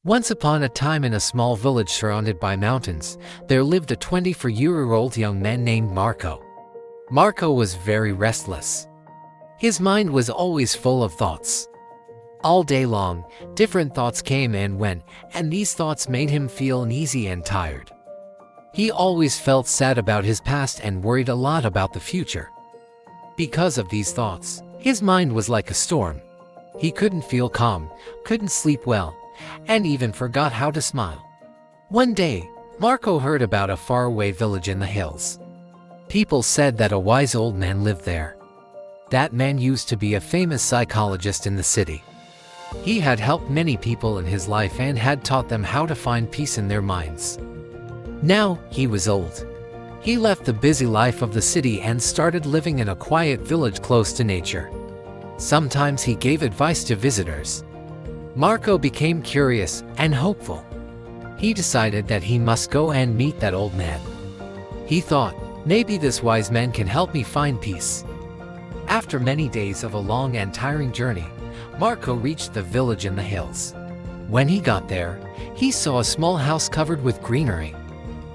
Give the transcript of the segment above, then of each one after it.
Once upon a time in a small village surrounded by mountains, there lived a 24-year-old young man named Marco. Marco was very restless. His mind was always full of thoughts. All day long, different thoughts came and went, and these thoughts made him feel uneasy and tired. He always felt sad about his past and worried a lot about the future. Because of these thoughts, his mind was like a storm. He couldn't feel calm, couldn't sleep well, and even forgot how to smile. One day, Marco heard about a faraway village in the hills. People said that a wise old man lived there. That man used to be a famous psychologist in the city. He had helped many people in his life and had taught them how to find peace in their minds. Now, he was old. He left the busy life of the city and started living in a quiet village close to nature. Sometimes he gave advice to visitors. Marco became curious and hopeful. He decided that he must go and meet that old man. He thought, maybe this wise man can help me find peace. After many days of a long and tiring journey, Marco reached the village in the hills. When he got there, he saw a small house covered with greenery.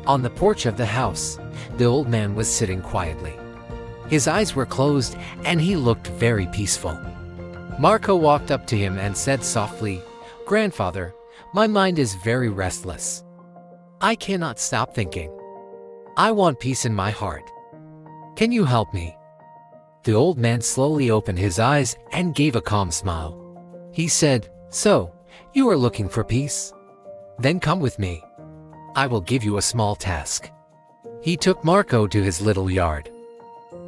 On the porch of the house, the old man was sitting quietly. His eyes were closed and he looked very peaceful. Marco walked up to him and said softly, "Grandfather, my mind is very restless. I cannot stop thinking. I want peace in my heart. Can you help me?" The old man slowly opened his eyes and gave a calm smile. He said, "So, you are looking for peace? Then come with me. I will give you a small task." He took Marco to his little yard.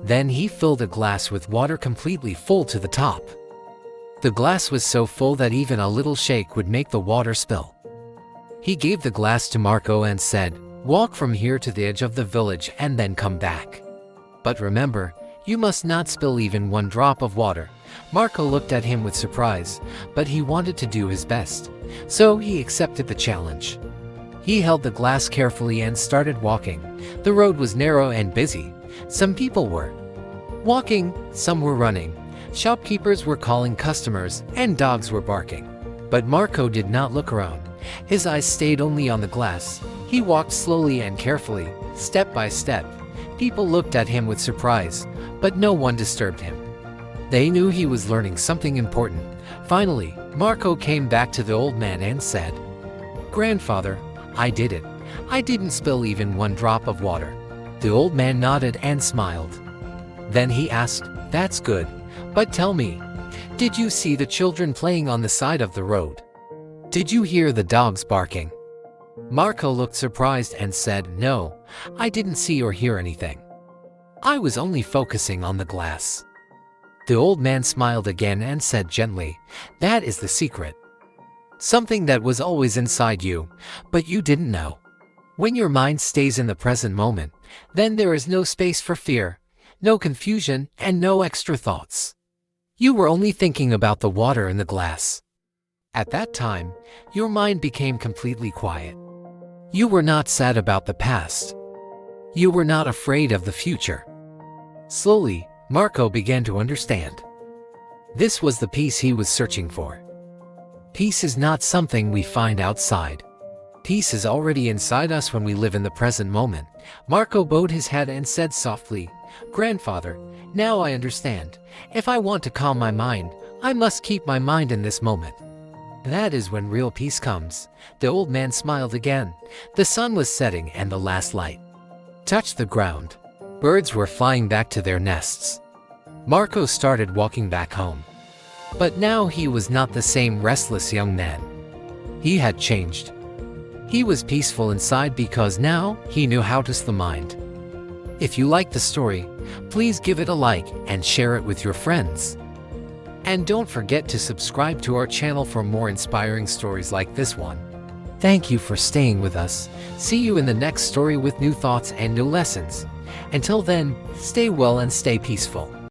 Then he filled a glass with water completely full to the top. The glass was so full that even a little shake would make the water spill. He gave the glass to Marco and said, "Walk from here to the edge of the village and then come back. But remember, you must not spill even one drop of water." Marco looked at him with surprise, but he wanted to do his best, so he accepted the challenge. He held the glass carefully and started walking. The road was narrow and busy. Some people were walking, some were running. Shopkeepers were calling customers, and dogs were barking. But Marco did not look around. His eyes stayed only on the glass. He walked slowly and carefully, step by step. People looked at him with surprise, but no one disturbed him. They knew he was learning something important. Finally, Marco came back to the old man and said, "Grandfather, I did it. I didn't spill even one drop of water." The old man nodded and smiled. Then he asked, "That's good. But tell me, did you see the children playing on the side of the road? Did you hear the dogs barking?" Marco looked surprised and said, "No, I didn't see or hear anything. I was only focusing on the glass." The old man smiled again and said gently, "That is the secret. Something that was always inside you, but you didn't know. When your mind stays in the present moment, then there is no space for fear, no confusion, and no extra thoughts. You were only thinking about the water in the glass. At that time, your mind became completely quiet. You were not sad about the past. You were not afraid of the future." Slowly, Marco began to understand. This was the peace he was searching for. Peace is not something we find outside. Peace is already inside us when we live in the present moment. Marco bowed his head and said softly, "Grandfather, now I understand. If I want to calm my mind, I must keep my mind in this moment. That is when real peace comes." The old man smiled again. The sun was setting and the last light touched the ground. Birds were flying back to their nests. Marco started walking back home. But now he was not the same restless young man. He had changed. He was peaceful inside because now he knew how to slow the mind. If you like the story, please give it a like and share it with your friends. And don't forget to subscribe to our channel for more inspiring stories like this one. Thank you for staying with us. See you in the next story with new thoughts and new lessons. Until then, stay well and stay peaceful.